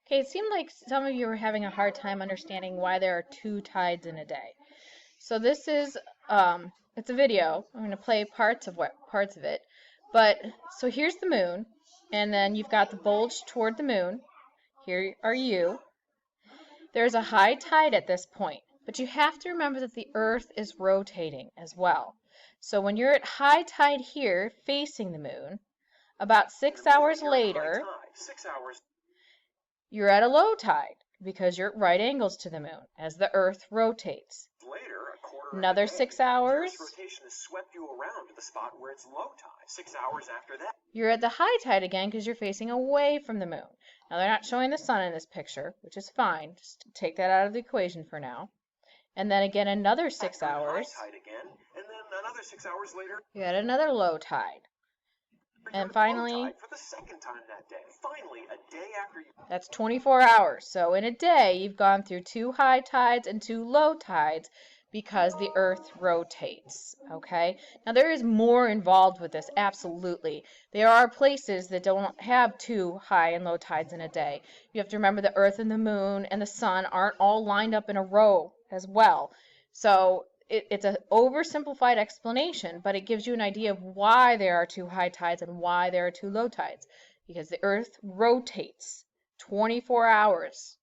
Okay, it seemed like some of you were having a hard time understanding why there are two tides in a day. So this is, it's a video. I'm going to play parts of it. But, so here's the moon, and then you've got the bulge toward the moon. Here are you. There's a high tide at this point, but you have to remember that the Earth is rotating as well. So when you're at high tide here, facing the moon, about 6 hours later, you're at a low tide because you're at right angles to the moon as the Earth rotates. Another 6 hours. Rotation has swept you around to the spot where it's low tide. 6 hours after that, You're at the high tide again because you're facing away from the moon. Now they're not showing the sun in this picture, which is fine. Just take that out of the equation for now. And then again another 6 hours. high tide again, and then another 6 hours later, You had another low tide. And finally, low tide for the second time that day. Finally, a day after you. That's 24 hours. So in a day, you've gone through 2 high tides and 2 low tides because the Earth rotates. Okay? Now there is more involved with this, absolutely. There are places that don't have 2 high and low tides in a day. You have to remember the Earth and the Moon and the Sun aren't all lined up in a row as well. So it's an oversimplified explanation, but it gives you an idea of why there are 2 high tides and why there are 2 low tides. Because the Earth rotates 24 hours